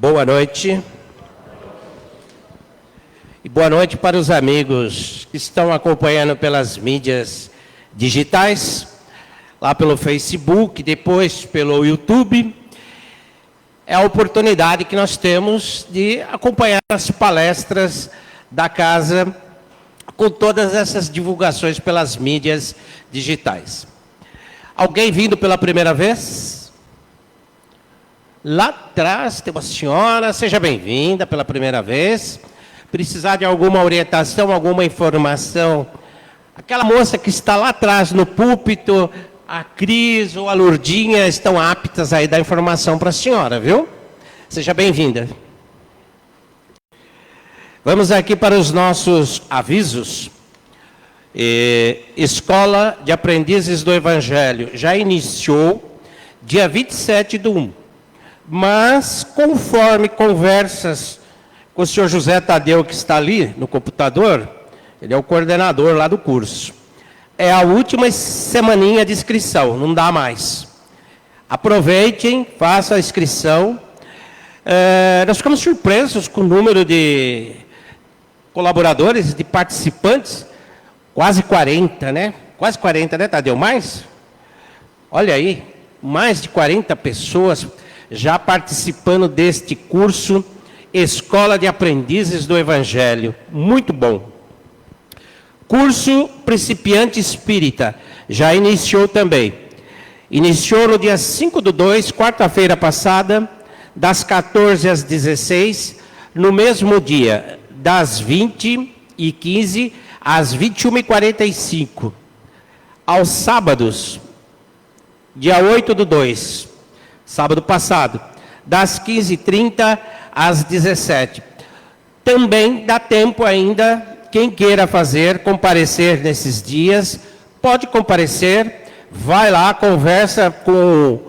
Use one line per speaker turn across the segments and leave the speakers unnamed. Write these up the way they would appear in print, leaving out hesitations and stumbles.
Boa noite. E boa noite para os amigos que estão acompanhando pelas mídias digitais, lá pelo Facebook, depois pelo YouTube. É a oportunidade que nós temos de acompanhar as palestras da casa com todas essas divulgações pelas mídias digitais. Alguém vindo pela primeira vez? Lá atrás tem uma senhora, seja bem-vinda pela primeira vez. Precisar de alguma orientação, alguma informação, aquela moça que está lá atrás no púlpito, a Cris ou a Lourdinha estão aptas aí dar informação para a senhora, viu? Seja bem-vinda. Vamos aqui para os nossos avisos. Escola de Aprendizes do Evangelho já iniciou dia 27/1, mas conforme conversas com o senhor José Tadeu, que está ali no computador, ele é o coordenador lá do curso. É a última semaninha de inscrição, não dá mais. Aproveitem, façam a inscrição. Nós ficamos surpresos com o número de colaboradores, de participantes, quase 40, né? Quase 40, né, Tadeu? Mais? Olha aí, mais de 40 pessoas já participando deste curso Escola de Aprendizes do Evangelho. Muito bom. Curso Principiante Espírita, já iniciou também. Iniciou no dia 5/2, quarta-feira passada, das 14 às 16, no mesmo dia, das 20h15 às 21h45. Aos sábados, dia 8/2, sábado passado, das 15h30 às 17h. Também dá tempo ainda. Quem queira comparecer nesses dias, pode comparecer, vai lá, conversa com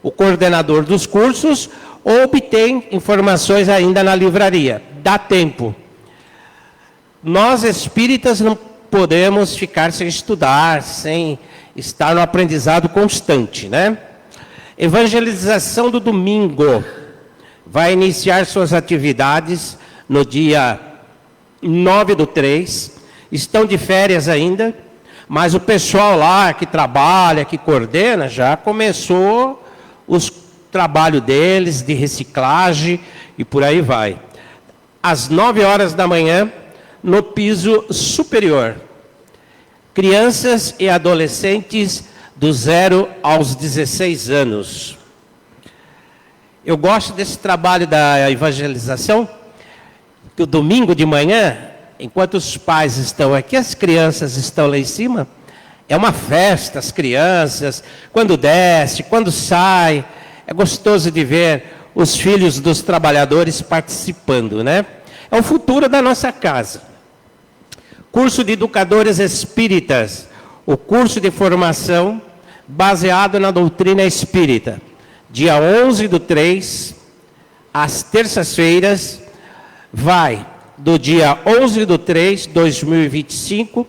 o coordenador dos cursos ou obtém informações ainda na livraria. Dá tempo. Nós espíritas não podemos ficar sem estudar, sem estar no aprendizado constante, né? Evangelização do domingo vai iniciar suas atividades no dia 9/3, estão de férias ainda, mas o pessoal lá que trabalha, que coordena, já começou os trabalhos deles de reciclagem e por aí vai. Às 9h da manhã, no piso superior, crianças e adolescentes do 0 aos 16 anos. Eu gosto desse trabalho da evangelização, que o domingo de manhã, enquanto os pais estão aqui, as crianças estão lá em cima, é uma festa, as crianças, quando desce, quando sai, é gostoso de ver os filhos dos trabalhadores participando, né? É o futuro da nossa casa. Curso de Educadores Espíritas, o curso de formação baseado na doutrina espírita, dia 11/3, às terças-feiras, vai do dia 11/3 de 2025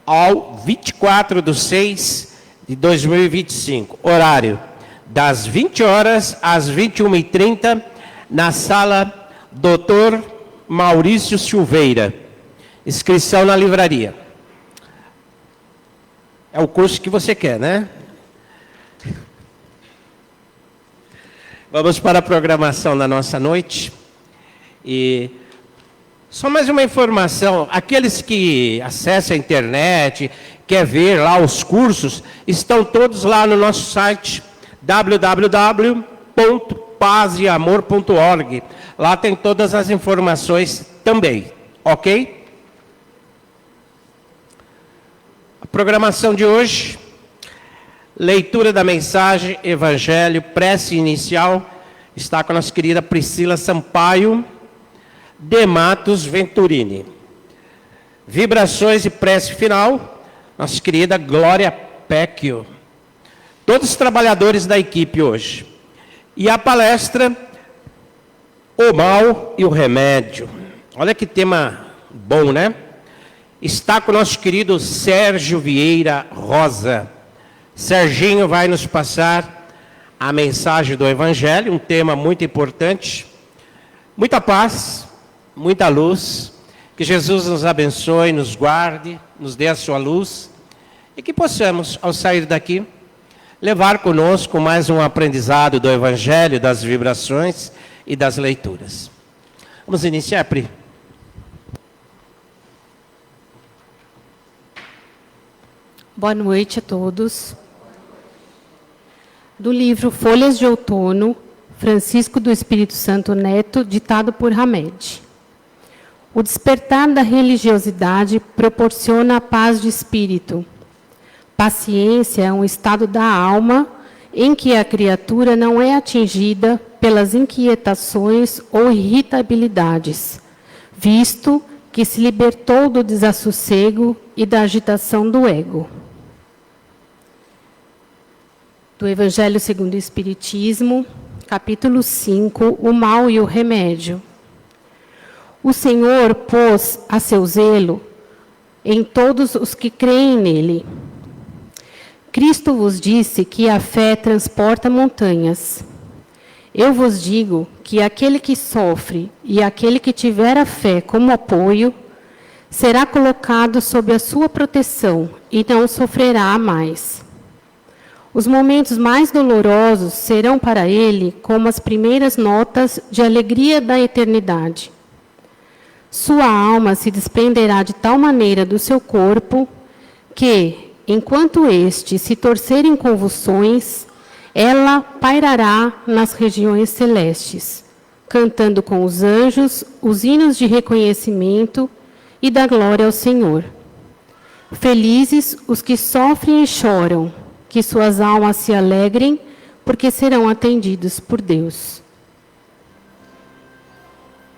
ao 24/6 de 2025. Horário das 20 horas às 21h30 na sala Dr. Maurício Silveira. Inscrição na livraria. É o curso que você quer, né? Vamos para a programação da nossa noite. E só mais uma informação, aqueles que acessam a internet, quer ver lá os cursos, estão todos lá no nosso site, www.pazeamor.org. Lá tem todas as informações também, ok? A programação de hoje, leitura da mensagem, evangelho, prece inicial, está com a nossa querida Priscila Sampaio de Matos Venturini. Vibrações e prece final, nossa querida Glória Pecchio. Todos os trabalhadores da equipe hoje. E a palestra, o mal e o remédio. Olha que tema bom, né? Está com o nosso querido Sérgio Vieira Rosa. Serginho vai nos passar a mensagem do Evangelho, um tema muito importante. Muita paz, muita luz, que Jesus nos abençoe, nos guarde, nos dê a sua luz e que possamos, ao sair daqui, levar conosco mais um aprendizado do Evangelho, das vibrações e das leituras. Vamos iniciar, Pri?
Boa noite a todos. Do livro Folhas de Outono, Francisco do Espírito Santo Neto, ditado por Hamed. O despertar da religiosidade proporciona a paz de espírito. Paciência é um estado da alma em que a criatura não é atingida pelas inquietações ou irritabilidades, visto que se libertou do desassossego e da agitação do ego. Do Evangelho segundo o Espiritismo, capítulo 5, o mal e o remédio. O Senhor pôs a seu zelo em todos os que creem nele. Cristo vos disse que a fé transporta montanhas. Eu vos digo que aquele que sofre e aquele que tiver a fé como apoio, será colocado sob a sua proteção e não sofrerá mais. Os momentos mais dolorosos serão para ele como as primeiras notas de alegria da eternidade. Sua alma se desprenderá de tal maneira do seu corpo que, enquanto este se torcer em convulsões, ela pairará nas regiões celestes, cantando com os anjos os hinos de reconhecimento e da glória ao Senhor. Felizes os que sofrem e choram, que suas almas se alegrem, porque serão atendidos por Deus.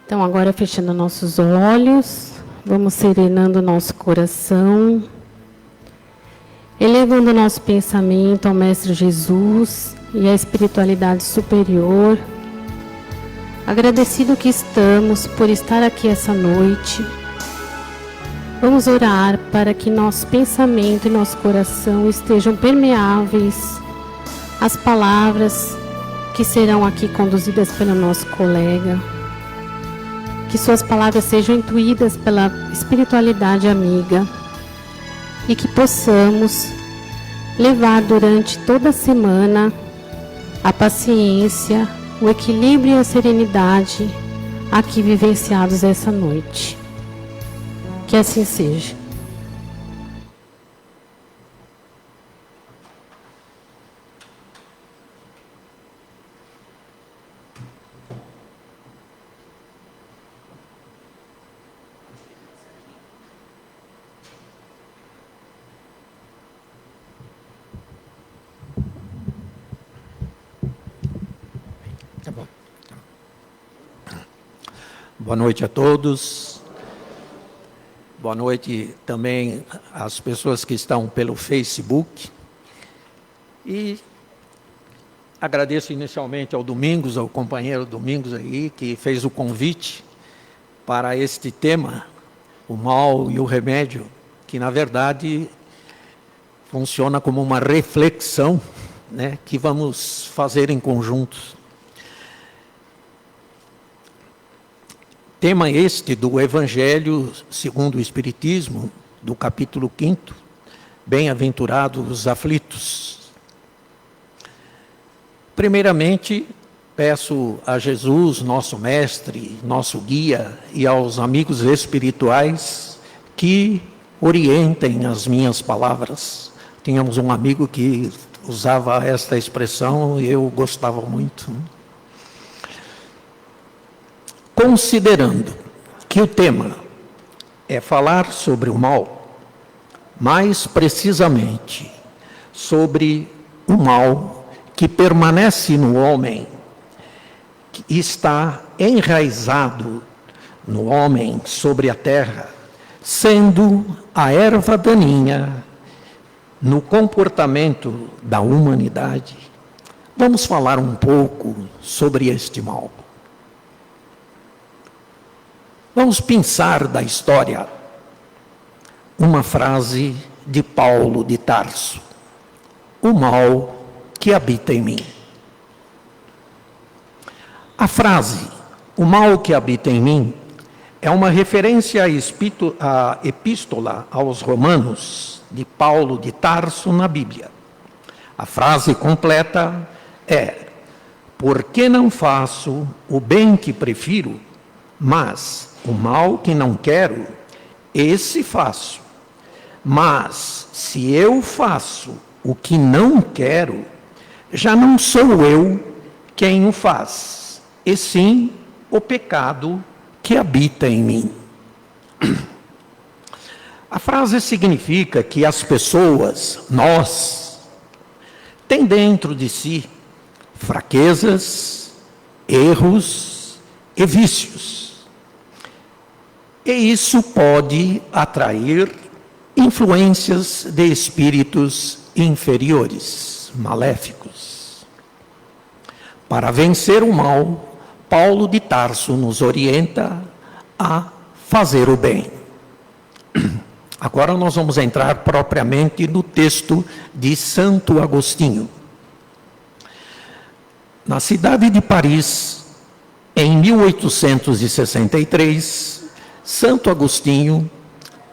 Então, agora fechando nossos olhos, vamos serenando nosso coração, elevando nosso pensamento ao Mestre Jesus e à espiritualidade superior. Agradecido que estamos por estar aqui essa noite. Vamos orar para que nosso pensamento e nosso coração estejam permeáveis às palavras que serão aqui conduzidas pelo nosso colega. Que suas palavras sejam intuídas pela espiritualidade amiga e que possamos levar durante toda a semana a paciência, o equilíbrio e a serenidade aqui vivenciados essa noite. Que assim seja.
Tá bom. Boa noite a todos. Boa noite também às pessoas que estão pelo Facebook. E agradeço inicialmente ao Domingos, ao companheiro Domingos aí, que fez o convite para este tema, o mal e o remédio, que na verdade funciona como uma reflexão, né, que vamos fazer em conjunto. Tema este do Evangelho segundo o Espiritismo, do capítulo 5º, Bem-aventurados os aflitos. Primeiramente, peço a Jesus, nosso mestre, nosso guia, e aos amigos espirituais que orientem as minhas palavras. Tínhamos um amigo que usava esta expressão e eu gostava muito. Considerando que o tema é falar sobre o mal, mais precisamente sobre o mal que permanece no homem, que está enraizado no homem sobre a terra, sendo a erva daninha no comportamento da humanidade, vamos falar um pouco sobre este mal. Vamos pensar da história uma frase de Paulo de Tarso: o mal que habita em mim. A frase O mal que habita em mim é uma referência à epístola aos Romanos, de Paulo de Tarso, na Bíblia. A frase completa é: porque não faço o bem que prefiro, mas o mal que não quero, esse faço. Mas se eu faço o que não quero, já não sou eu quem o faz, e sim o pecado que habita em mim. A frase significa que as pessoas, nós, têm dentro de si fraquezas, erros e vícios. E isso pode atrair influências de espíritos inferiores, maléficos. Para vencer o mal, Paulo de Tarso nos orienta a fazer o bem. Agora nós vamos entrar propriamente no texto de Santo Agostinho. Na cidade de Paris, em 1863, Santo Agostinho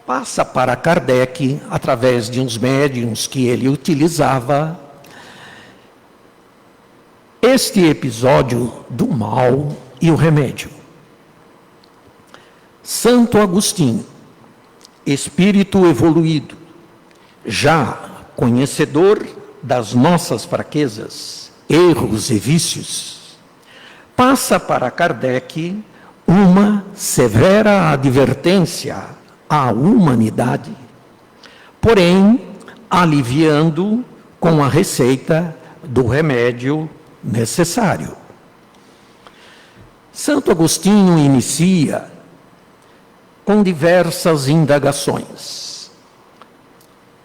passa para Kardec, através de uns médiuns que ele utilizava, este episódio do mal e o remédio. Santo Agostinho, espírito evoluído, já conhecedor das nossas fraquezas, erros e vícios, passa para Kardec uma severa advertência à humanidade, porém aliviando com a receita do remédio necessário. Santo Agostinho inicia com diversas indagações.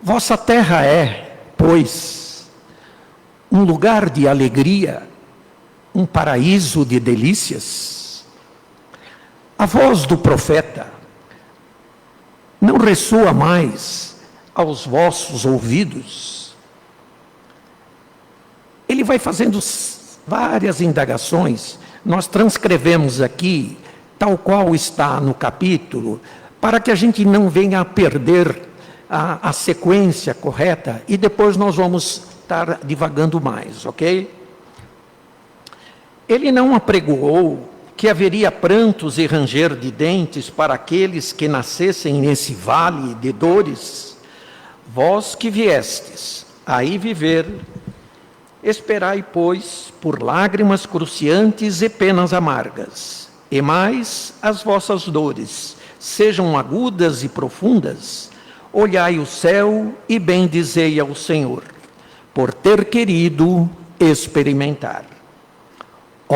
Vossa terra é, pois, um lugar de alegria, um paraíso de delícias? A voz do profeta não ressoa mais aos vossos ouvidos? Ele vai fazendo várias indagações, nós transcrevemos aqui, tal qual está no capítulo, para que a gente não venha a perder a sequência correta, e depois nós vamos estar divagando mais, ok? Ele não apregoou que haveria prantos e ranger de dentes para aqueles que nascessem nesse vale de dores? Vós que viestes aí viver, esperai, pois, por lágrimas cruciantes e penas amargas, e mais as vossas dores, sejam agudas e profundas, olhai o céu e bendizei ao Senhor, por ter querido experimentar. Ó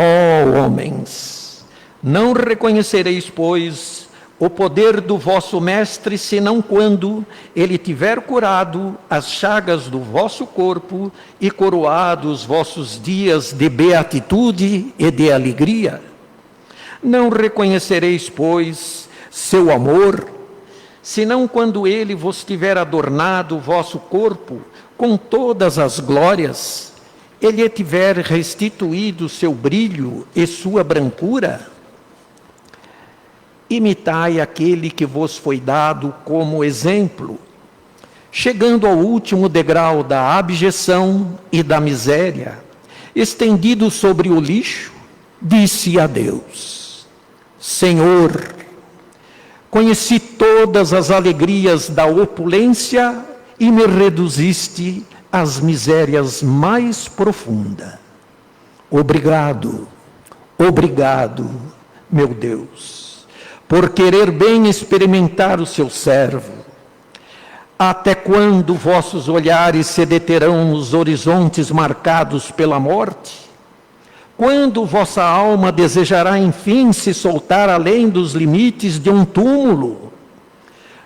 homens, não reconhecereis, pois, o poder do vosso Mestre, senão quando ele tiver curado as chagas do vosso corpo e coroado os vossos dias de beatitude e de alegria. Não reconhecereis, pois, seu amor, senão quando ele vos tiver adornado o vosso corpo com todas as glórias, ele tiver restituído seu brilho e sua brancura. Imitai aquele que vos foi dado como exemplo, chegando ao último degrau da abjeção e da miséria, estendido sobre o lixo, disse a Deus: Senhor, conheci todas as alegrias da opulência e me reduziste às misérias mais profundas. Obrigado, obrigado, meu Deus, por querer bem experimentar o seu servo. Até quando vossos olhares se deterão nos horizontes marcados pela morte? Quando vossa alma desejará, enfim, se soltar além dos limites de um túmulo?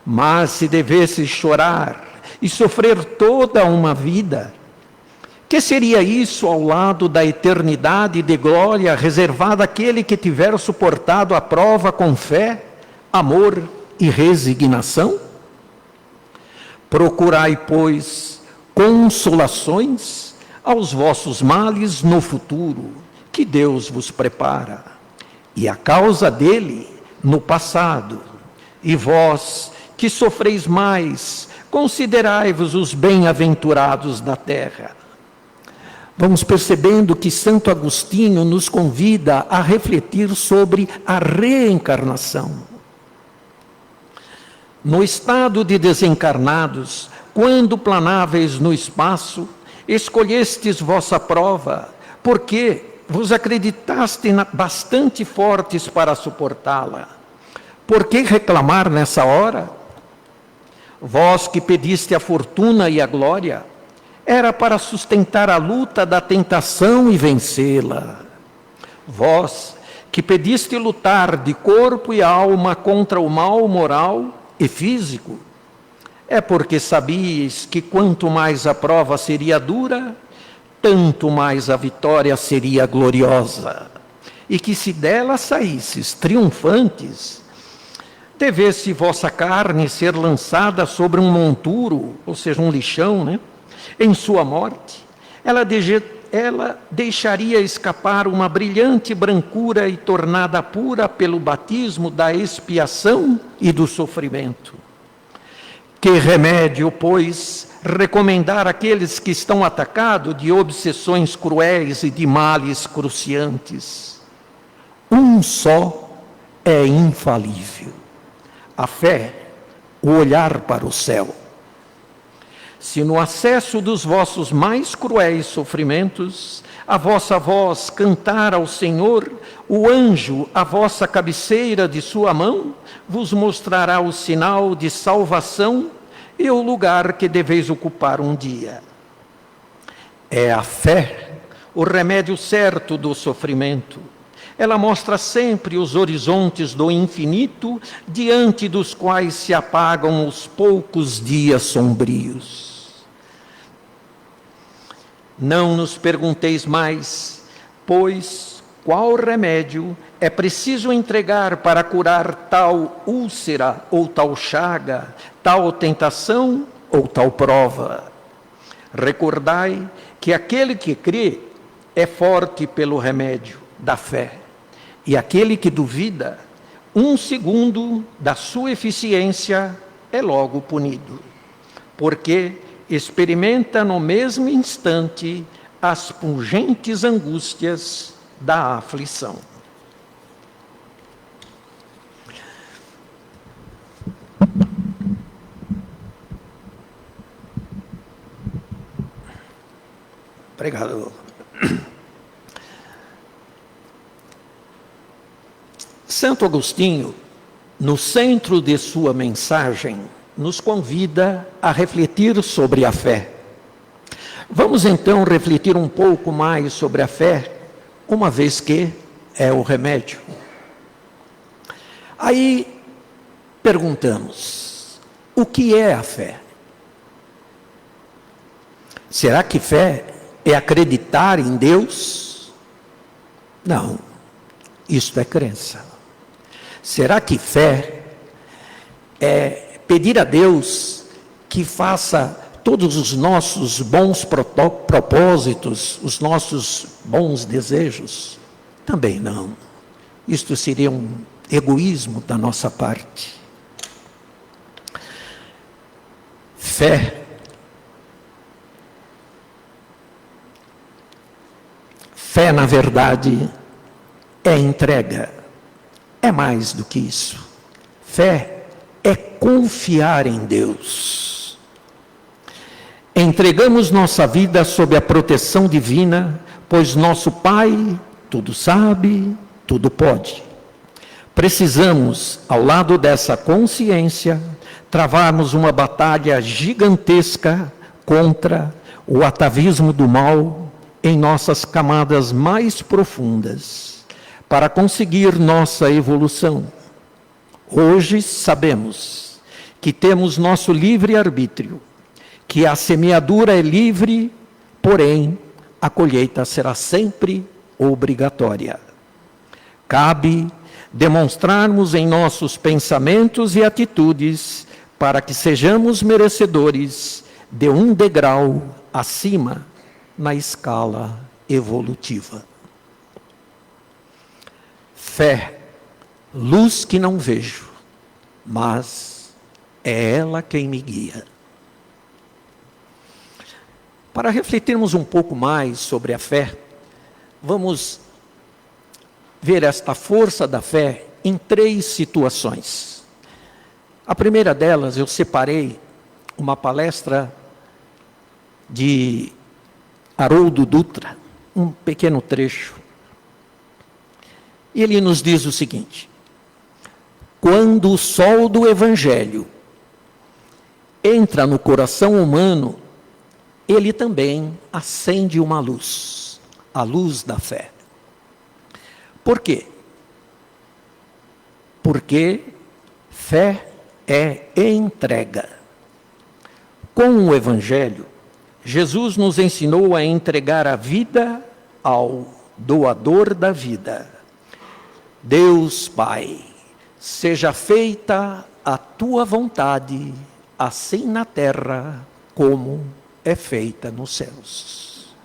Mas se devesses chorar e sofrer toda uma vida, que seria isso ao lado da eternidade de glória reservada àquele que tiver suportado a prova com fé, amor e resignação? Procurai, pois, consolações aos vossos males no futuro, que Deus vos prepara. e a causa dele no passado. E vós, que sofreis mais, considerai-vos os bem-aventurados da terra. Vamos percebendo que Santo Agostinho nos convida a refletir sobre a reencarnação. No estado de desencarnados, quando planáveis no espaço, escolhestes vossa prova, porque vos acreditaste bastante fortes para suportá-la. Por que reclamar nessa hora? Vós que pediste a fortuna e a glória, era para sustentar a luta da tentação e vencê-la. Vós que pediste lutar de corpo e alma contra o mal moral e físico, é porque sabíeis que quanto mais a prova seria dura, tanto mais a vitória seria gloriosa, e que se dela saísseis triunfantes, devesse vossa carne ser lançada sobre um monturo, ou seja, um lixão, né? Em sua morte, ela deixaria escapar uma brilhante brancura e tornada pura pelo batismo da expiação e do sofrimento. Que remédio, pois, recomendar àqueles que estão atacados de obsessões cruéis e de males cruciantes? Um só é infalível: a fé, o olhar para o céu. Se no acesso dos vossos mais cruéis sofrimentos, a vossa voz cantar ao Senhor, o anjo, à vossa cabeceira de sua mão, vos mostrará o sinal de salvação e o lugar que deveis ocupar um dia. É a fé o remédio certo do sofrimento. Ela mostra sempre os horizontes do infinito, diante dos quais se apagam os poucos dias sombrios. Não nos pergunteis mais, pois, qual remédio é preciso entregar para curar tal úlcera ou tal chaga, tal tentação ou tal prova. Recordai que aquele que crê é forte pelo remédio da fé, e aquele que duvida, 1 segundo da sua eficiência é logo punido, porque experimenta no mesmo instante as pungentes angústias da aflição. Obrigado. Santo Agostinho, no centro de sua mensagem, nos convida a refletir sobre a fé. Vamos então refletir um pouco mais sobre a fé, uma vez que é o remédio. Aí perguntamos: o que é a fé? Será que fé é acreditar em Deus? Não, isto é crença. Será que fé é pedir a Deus que faça todos os nossos bons propósitos, os nossos bons desejos? Também não. Isto seria um egoísmo da nossa parte. Fé na verdade, é entrega. É mais do que isso. Fé é confiar em Deus. Entregamos nossa vida sob a proteção divina, pois nosso Pai tudo sabe, tudo pode. Precisamos, ao lado dessa consciência, travarmos uma batalha gigantesca contra o atavismo do mal em nossas camadas mais profundas, para conseguir nossa evolução. Hoje sabemos que temos nosso livre-arbítrio, que a semeadura é livre, porém a colheita será sempre obrigatória. Cabe demonstrarmos em nossos pensamentos e atitudes para que sejamos merecedores de um degrau acima na escala evolutiva. Fé, luz que não vejo, mas é ela quem me guia. Para refletirmos um pouco mais sobre a fé, vamos ver esta força da fé em 3 situações. A primeira delas, eu separei uma palestra de Haroldo Dutra, um pequeno trecho. E ele nos diz o seguinte: quando o sol do Evangelho entra no coração humano, ele também acende uma luz, a luz da fé. Por quê? Porque fé é entrega. Com o Evangelho, Jesus nos ensinou a entregar a vida ao doador da vida. Deus Pai, seja feita a tua vontade, assim na terra como é feita nos céus.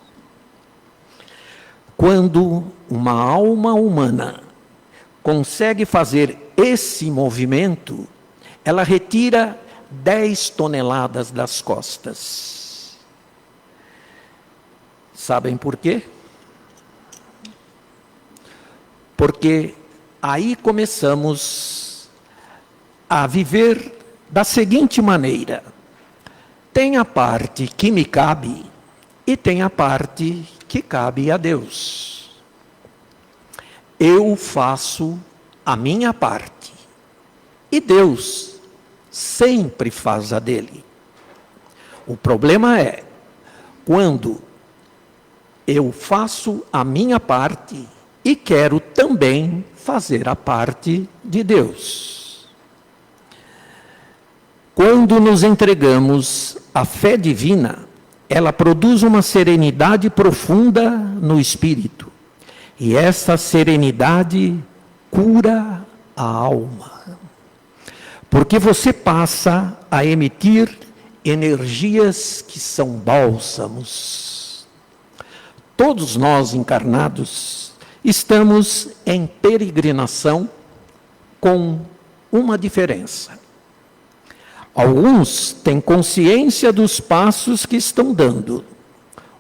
Quando uma alma humana consegue fazer esse movimento, ela retira 10 toneladas das costas. Sabem por quê? Porque aí começamos a viver da seguinte maneira: tem a parte que me cabe e tem a parte que cabe a Deus. Eu faço a minha parte e Deus sempre faz a dele. O problema é quando eu faço a minha parte e quero também fazer a parte de Deus. Quando nos entregamos à fé divina, ela produz uma serenidade profunda no espírito. E essa serenidade cura a alma. Porque você passa a emitir energias que são bálsamos. Todos nós encarnados estamos em peregrinação com uma diferença. Alguns têm consciência dos passos que estão dando.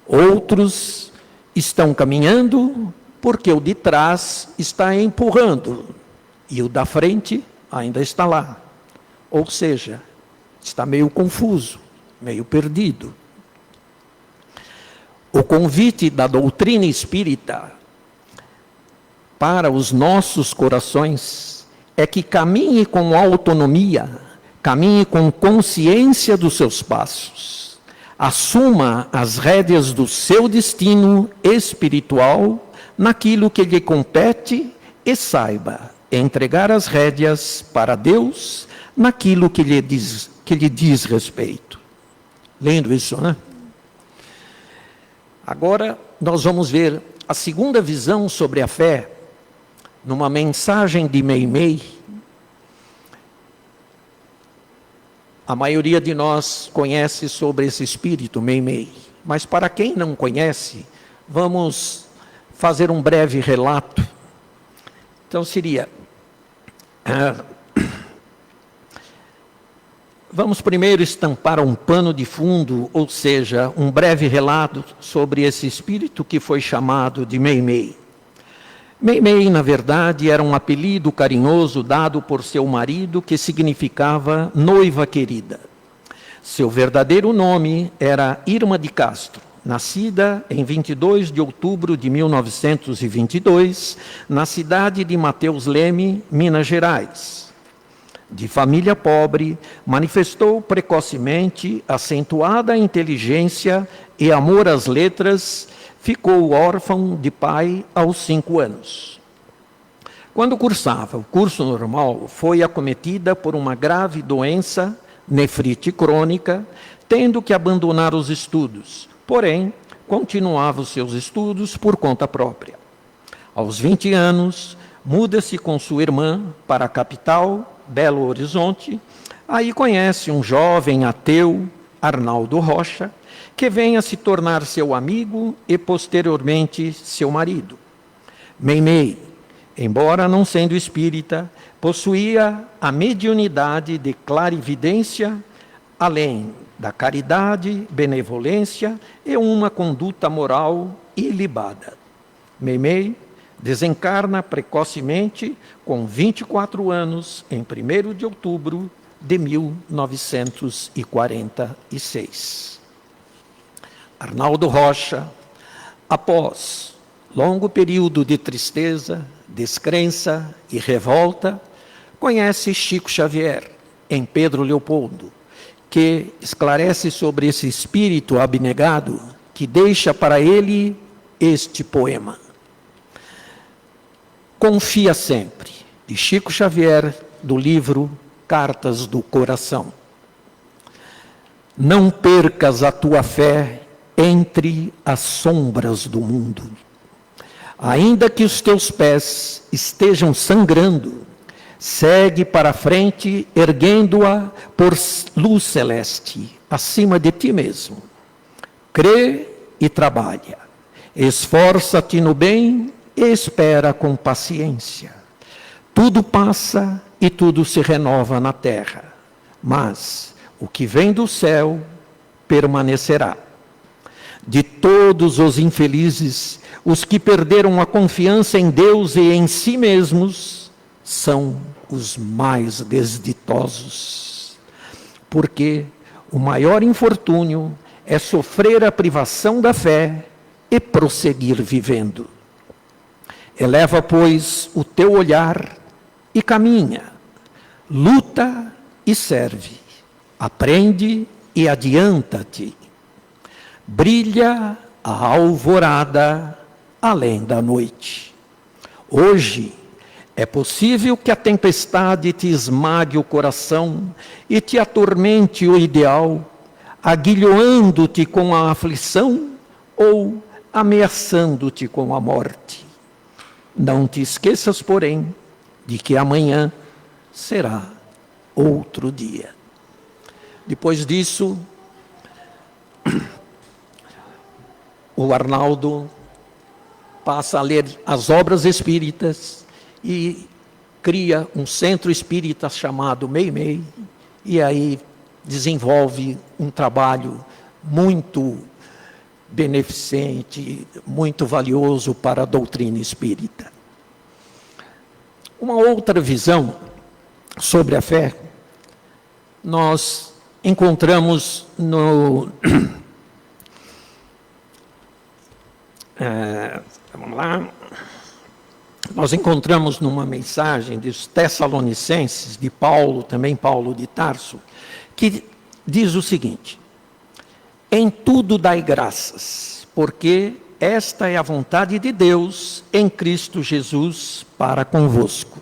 Outros estão caminhando porque o de trás está empurrando e o da frente ainda está lá. Ou seja, está meio confuso, meio perdido. O convite da doutrina espírita para os nossos corações é que caminhe com autonomia, caminhe com consciência dos seus passos, assuma as rédeas do seu destino espiritual naquilo que lhe compete e saiba entregar as rédeas para Deus naquilo que lhe diz respeito. Lindo isso, né? Agora nós vamos ver a segunda visão sobre a fé numa mensagem de Meimei. A maioria de nós conhece sobre esse espírito, Meimei. Mas para quem não conhece, vamos fazer um breve relato. Então seria... vamos primeiro estampar um pano de fundo, ou seja, um breve relato sobre esse espírito que foi chamado de Meimei. Meimei, na verdade, era um apelido carinhoso dado por seu marido, que significava noiva querida. Seu verdadeiro nome era Irma de Castro, nascida em 22 de outubro de 1922, na cidade de Mateus Leme, Minas Gerais. De família pobre, manifestou precocemente acentuada inteligência e amor às letras. Ficou órfão de pai aos 5 anos. Quando cursava o curso normal, foi acometida por uma grave doença, nefrite crônica, tendo que abandonar os estudos. Porém, continuava os seus estudos por conta própria. Aos 20 anos, muda-se com sua irmã para a capital, Belo Horizonte. Aí conhece um jovem ateu, Arnaldo Rocha, que vem a se tornar seu amigo e, posteriormente, seu marido. Meimei embora não sendo espírita, possuía a mediunidade de clarividência, além da caridade, benevolência e uma conduta moral ilibada. Meimei desencarna precocemente com 24 anos, em 1º de outubro de 1946. Arnaldo Rocha, após longo período de tristeza, descrença e revolta, conhece Chico Xavier em Pedro Leopoldo, que esclarece sobre esse espírito abnegado que deixa para ele este poema. Confia sempre, de Chico Xavier, do livro Cartas do Coração. Não percas a tua fé entre as sombras do mundo. Ainda que os teus pés estejam sangrando, segue para frente, erguendo-a por luz celeste, acima de ti mesmo. Crê e trabalha. Esforça-te no bem e espera com paciência. Tudo passa e tudo se renova na terra, mas o que vem do céu permanecerá. De todos os infelizes, os que perderam a confiança em Deus e em si mesmos, são os mais desditosos. Porque o maior infortúnio é sofrer a privação da fé e prosseguir vivendo. Eleva, pois, o teu olhar e caminha, luta e serve, aprende e adianta-te. Brilha a alvorada além da noite. Hoje é possível que a tempestade te esmague o coração e te atormente o ideal, aguilhoando-te com a aflição ou ameaçando-te com a morte. Não te esqueças, porém, de que amanhã será outro dia. Depois disso, o Arnaldo passa a ler as obras espíritas e cria um centro espírita chamado Meimei, e aí desenvolve um trabalho muito beneficente, muito valioso para a doutrina espírita. Uma outra visão sobre a fé, nós encontramos no... vamos lá. Nós encontramos numa mensagem dos Tessalonicenses, de Paulo, também Paulo de Tarso, que diz o seguinte: em tudo dai graças, porque esta é a vontade de Deus em Cristo Jesus para convosco.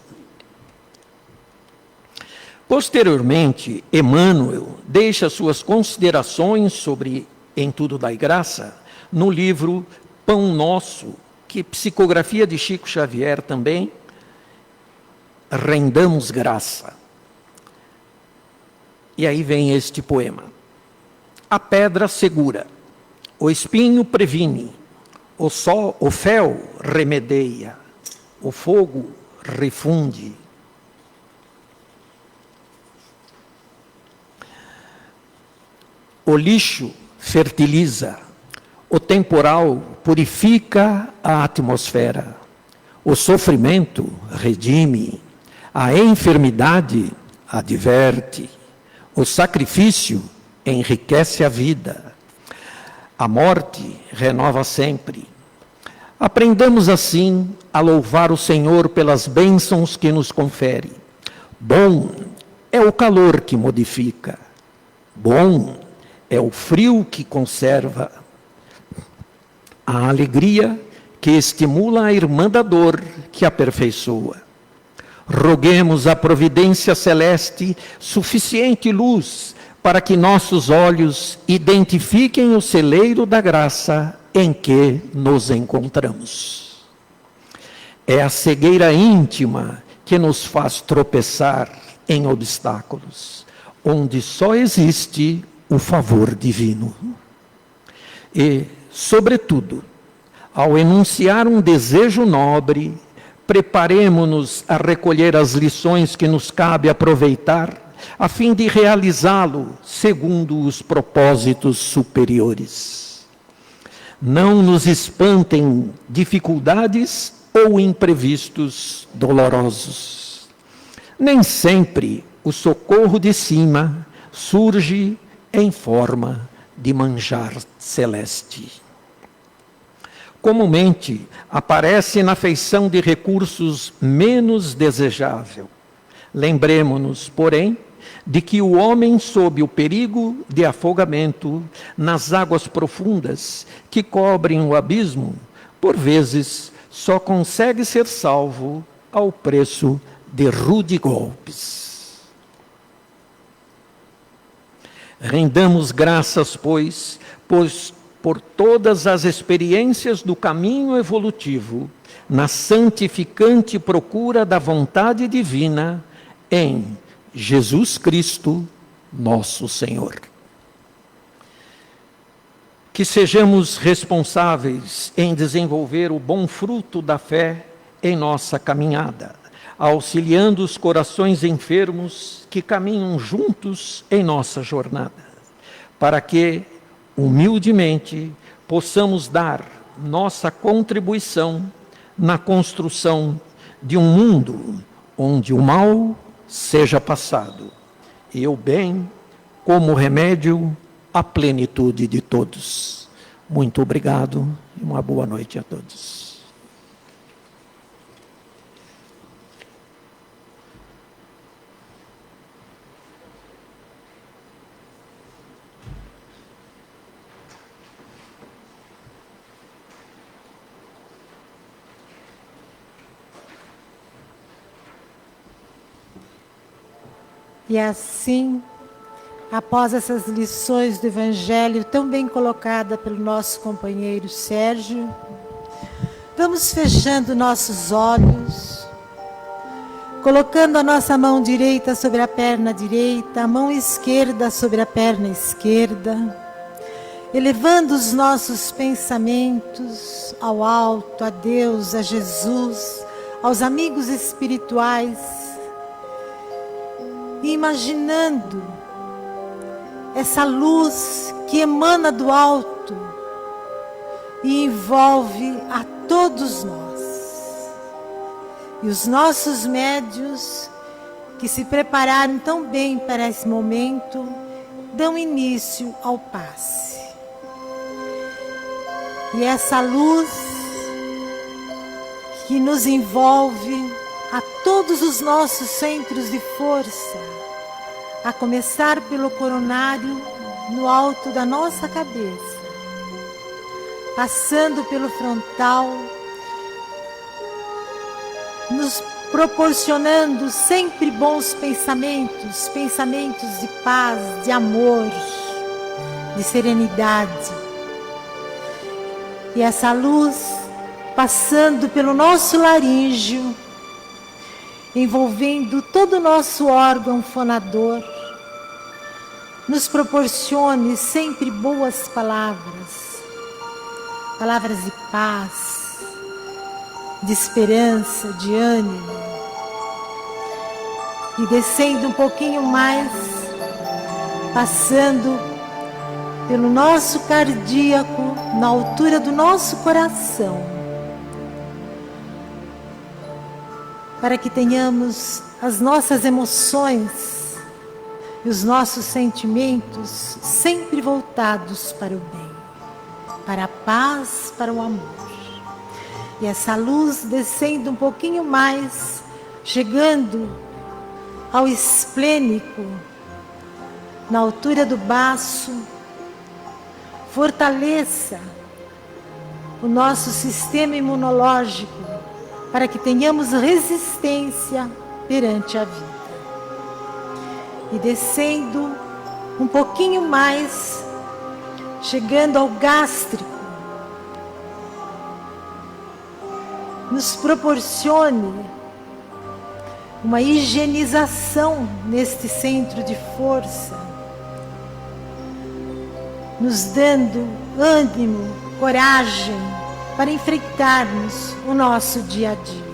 Posteriormente, Emmanuel deixa suas considerações sobre em tudo dai graça no livro Pão Nosso, que psicografia de Chico Xavier também, rendamos graça. E aí vem este poema. A pedra segura, o espinho previne, o fel remedeia, o fogo refunde. O lixo fertiliza, o temporal purifica a atmosfera, o sofrimento redime, a enfermidade adverte, o sacrifício enriquece a vida, a morte renova sempre. Aprendamos assim a louvar o Senhor pelas bênçãos que nos confere. Bom é o calor que modifica, bom é o frio que conserva, a alegria que estimula a irmã da dor que aperfeiçoa. Roguemos à providência celeste suficiente luz para que nossos olhos identifiquem o celeiro da graça em que nos encontramos. É a cegueira íntima que nos faz tropeçar em obstáculos, onde só existe o favor divino. E, sobretudo, ao enunciar um desejo nobre, preparemo-nos a recolher as lições que nos cabe aproveitar, a fim de realizá-lo segundo os propósitos superiores. Não nos espantem dificuldades ou imprevistos dolorosos. Nem sempre o socorro de cima surge em forma de manjar celeste. Comumente aparece na feição de recursos menos desejável. Lembremo-nos, porém, de que o homem, sob o perigo de afogamento nas águas profundas que cobrem o abismo, por vezes só consegue ser salvo ao preço de rude golpes. Rendamos graças, pois por todas as experiências do caminho evolutivo, na santificante procura da vontade divina, em Jesus Cristo, nosso Senhor. Que sejamos responsáveis em desenvolver o bom fruto da fé em nossa caminhada, auxiliando os corações enfermos que caminham juntos em nossa jornada, para que, humildemente, possamos dar nossa contribuição na construção de um mundo onde o mal seja passado e o bem como remédio à plenitude de todos. Muito obrigado e uma boa noite a todos.
E assim, após essas lições do Evangelho tão bem colocada pelo nosso companheiro Sérgio, vamos fechando nossos olhos, colocando a nossa mão direita sobre a perna direita, a mão esquerda sobre a perna esquerda, elevando os nossos pensamentos ao alto, a Deus, a Jesus, aos amigos espirituais, e imaginando essa luz que emana do alto e envolve a todos nós. E os nossos médios, que se prepararam tão bem para esse momento, dão início ao passe. E essa luz que nos envolve a todos os nossos centros de força, a começar pelo coronário no alto da nossa cabeça, passando pelo frontal, nos proporcionando sempre bons pensamentos, pensamentos de paz, de amor, de serenidade. E essa luz passando pelo nosso laríngeo, envolvendo todo o nosso órgão fonador, nos proporcione sempre boas palavras, palavras de paz, de esperança, de ânimo. E descendo um pouquinho mais, passando pelo nosso cardíaco, na altura do nosso coração, para que tenhamos as nossas emoções e os nossos sentimentos sempre voltados para o bem, para a paz, para o amor. E essa luz descendo um pouquinho mais, chegando ao esplênico, na altura do baço, fortaleça o nosso sistema imunológico, para que tenhamos resistência perante a vida. E descendo um pouquinho mais, chegando ao gástrico, nos proporcione uma higienização neste centro de força, nos dando ânimo, coragem, para enfrentarmos o nosso dia a dia.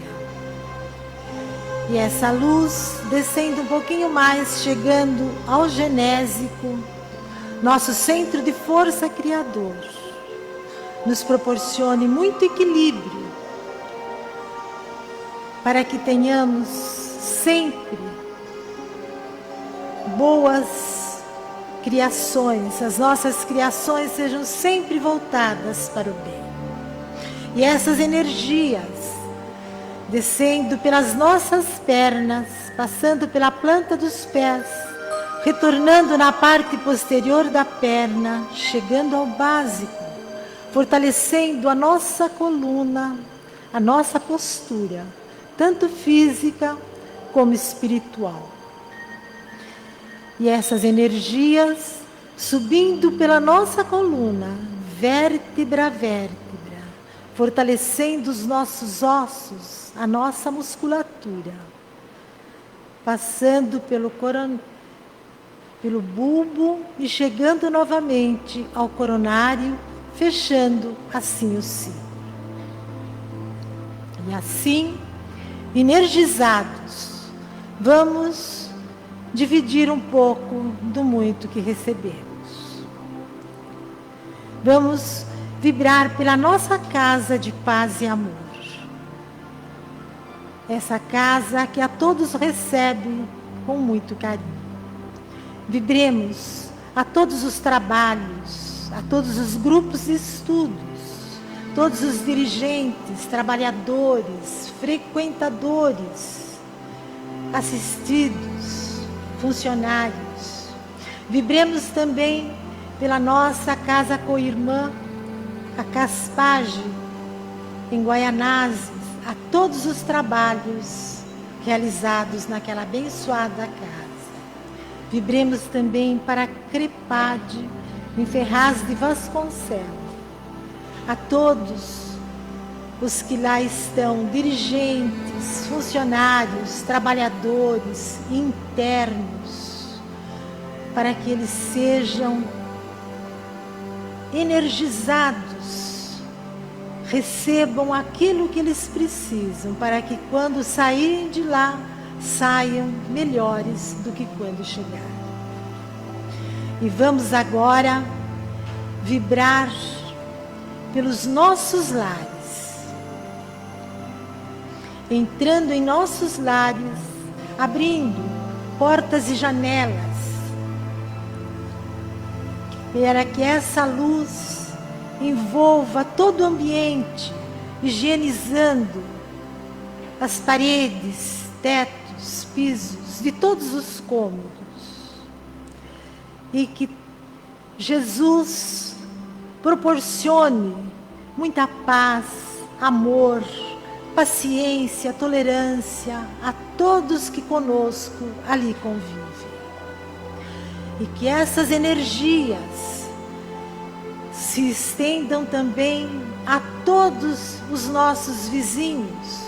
E essa luz descendo um pouquinho mais, chegando ao genésico, nosso centro de força criador, nos proporcione muito equilíbrio para que tenhamos sempre boas criações, as nossas criações sejam sempre voltadas para o bem. E essas energias descendo pelas nossas pernas, passando pela planta dos pés, retornando na parte posterior da perna, chegando ao básico, fortalecendo a nossa coluna, a nossa postura, tanto física como espiritual. E essas energias subindo pela nossa coluna, vértebra a vértebra, fortalecendo os nossos ossos, a nossa musculatura, passando pelo bulbo e chegando novamente ao coronário, fechando assim o ciclo. E assim, energizados, vamos dividir um pouco do muito que recebemos. Vamos vibrar pela nossa casa de paz e amor. Essa casa que a todos recebe com muito carinho. Vibremos a todos os trabalhos, a todos os grupos de estudos, todos os dirigentes, trabalhadores, frequentadores, assistidos, funcionários. Vibremos também pela nossa casa co-irmã, a Caspage, em Guaianazes, a todos os trabalhos realizados naquela abençoada casa. Vibremos também para a Crepade, em Ferraz de Vasconcelos, a todos os que lá estão, dirigentes, funcionários, trabalhadores, internos, para que eles sejam energizados, recebam aquilo que eles precisam, para que quando saírem de lá, saiam melhores do que quando chegaram. E vamos agora vibrar pelos nossos lares, entrando em nossos lares, abrindo portas e janelas, para que essa luz envolva todo o ambiente, higienizando as paredes, tetos, pisos de todos os cômodos. E que Jesus proporcione muita paz, amor, paciência, tolerância a todos que conosco ali convivem. E que essas energias se estendam também a todos os nossos vizinhos,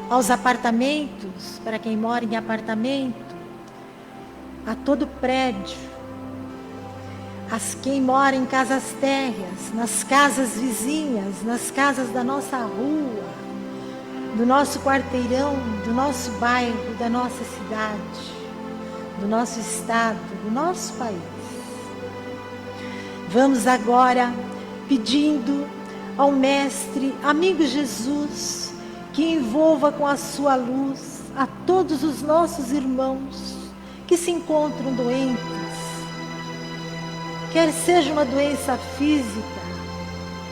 aos apartamentos, para quem mora em apartamento, a todo prédio, a quem mora em casas térreas, nas casas vizinhas, nas casas da nossa rua, do nosso quarteirão, do nosso bairro, da nossa cidade, do nosso estado, do nosso país. Vamos agora pedindo ao Mestre, amigo Jesus, que envolva com a sua luz a todos os nossos irmãos que se encontram doentes, quer seja uma doença física,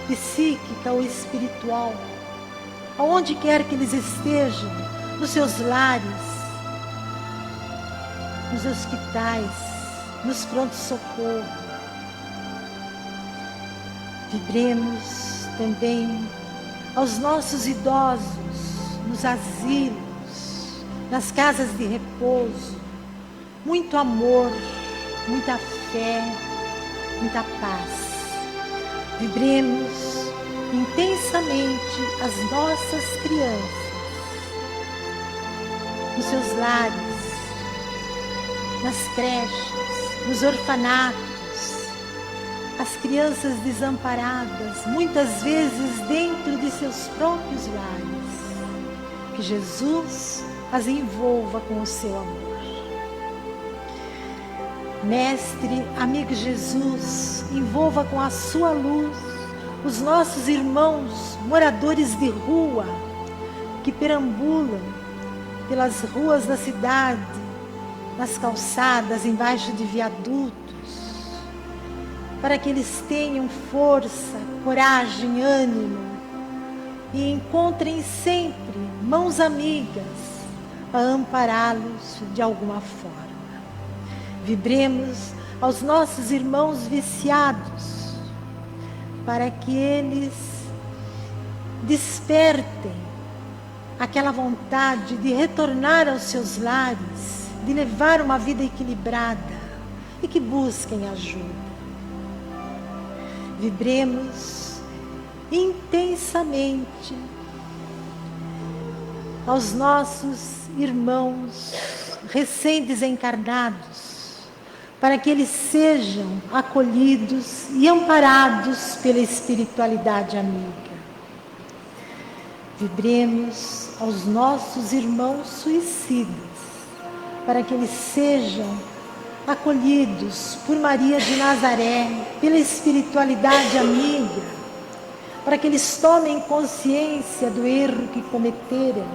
psíquica ou espiritual, aonde quer que eles estejam, nos seus lares, nos hospitais, nos prontos-socorro. Vibremos também aos nossos idosos, nos asilos, nas casas de repouso, muito amor, muita fé, muita paz. Vibremos intensamente as nossas crianças, nos seus lares, nas creches, nos orfanatos, as crianças desamparadas, muitas vezes dentro de seus próprios lares. Que Jesus as envolva com o seu amor. Mestre, amigo Jesus, envolva com a sua luz os nossos irmãos moradores de rua que perambulam pelas ruas da cidade, nas calçadas, embaixo de viadutos, para que eles tenham força, coragem, ânimo e encontrem sempre mãos amigas a ampará-los de alguma forma. Vibremos aos nossos irmãos viciados, para que eles despertem aquela vontade de retornar aos seus lares, de levar uma vida equilibrada e que busquem ajuda. Vibremos intensamente aos nossos irmãos recém-desencarnados, para que eles sejam acolhidos e amparados pela espiritualidade amiga. Vibremos aos nossos irmãos suicidas, para que eles sejam acolhidos por Maria de Nazaré, pela espiritualidade amiga, para que eles tomem consciência do erro que cometeram,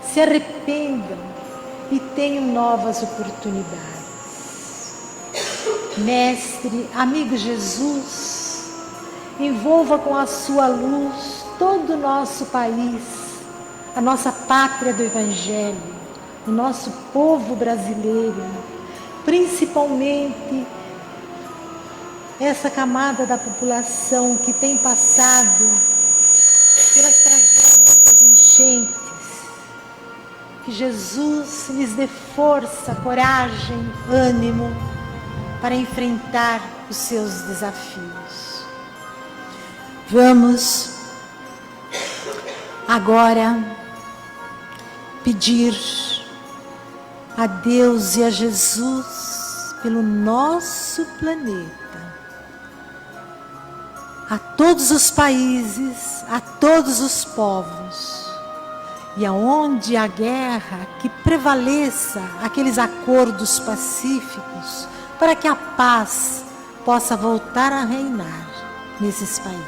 se arrependam e tenham novas oportunidades. Mestre, amigo Jesus, envolva com a sua luz todo o nosso país, a nossa pátria do Evangelho, o nosso povo brasileiro, principalmente essa camada da população que tem passado pelas tragédias das enchentes. Que Jesus lhes dê força, coragem, ânimo para enfrentar os seus desafios. Vamos agora pedir a Deus e a Jesus pelo nosso planeta, a todos os países, a todos os povos, e aonde a guerra, que prevaleça aqueles acordos pacíficos, para que a paz possa voltar a reinar nesses países.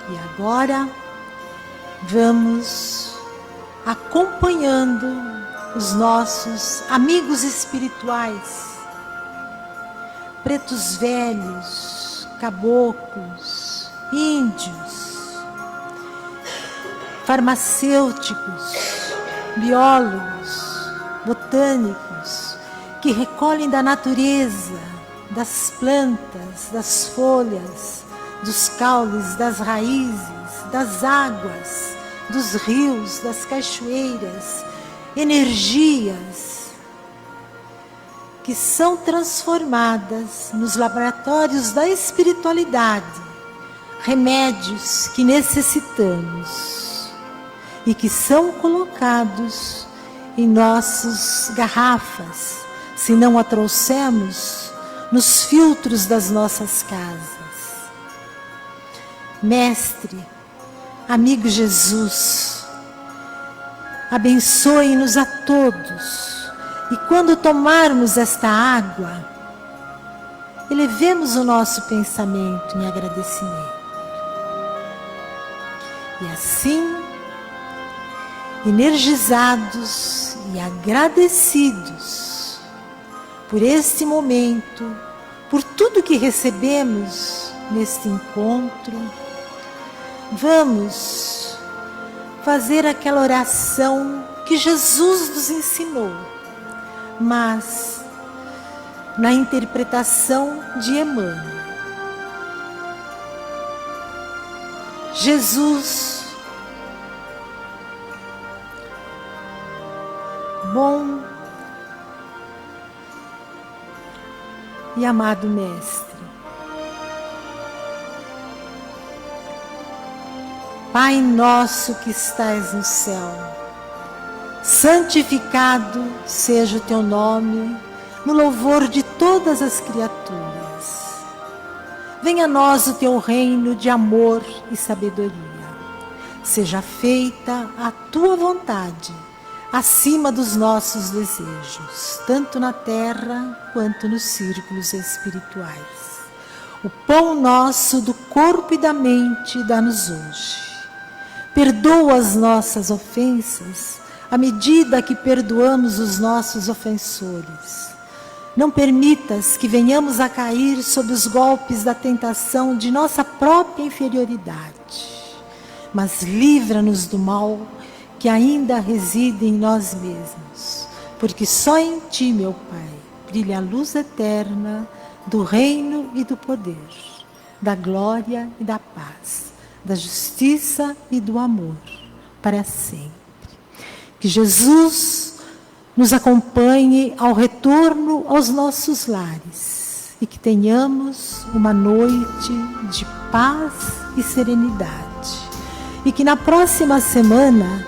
E agora vamos acompanhando os nossos amigos espirituais, pretos velhos, caboclos, índios, farmacêuticos, biólogos, botânicos, que recolhem da natureza, das plantas, das folhas, dos caules, das raízes, das águas, dos rios, das cachoeiras, energias que são transformadas nos laboratórios da espiritualidade, remédios que necessitamos e que são colocados em nossas garrafas, se não a trouxemos, nos filtros das nossas casas. Mestre, amigo Jesus, abençoe-nos a todos, e quando tomarmos esta água, elevemos o nosso pensamento em agradecimento. E assim, energizados e agradecidos por este momento, por tudo que recebemos neste encontro, vamos fazer aquela oração que Jesus nos ensinou, mas na interpretação de Emmanuel. Jesus, bom e amado Mestre, Pai nosso que estais no céu, santificado seja o teu nome, no louvor de todas as criaturas. Venha a nós o teu reino de amor e sabedoria. Seja feita a tua vontade, acima dos nossos desejos, tanto na terra quanto nos círculos espirituais. O pão nosso do corpo e da mente dá-nos hoje. Perdoa as nossas ofensas, à medida que perdoamos os nossos ofensores. Não permitas que venhamos a cair sob os golpes da tentação de nossa própria inferioridade, mas livra-nos do mal que ainda reside em nós mesmos, porque só em Ti, meu Pai, brilha a luz eterna do reino e do poder, da glória e da paz, da justiça e do amor, para sempre. Que Jesus nos acompanhe ao retorno aos nossos lares e que tenhamos uma noite de paz e serenidade. E que na próxima semana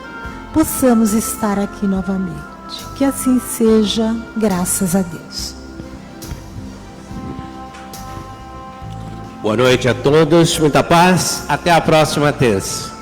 possamos estar aqui novamente. Que assim seja, graças a Deus.
Boa noite a todos, muita paz, até a próxima terça.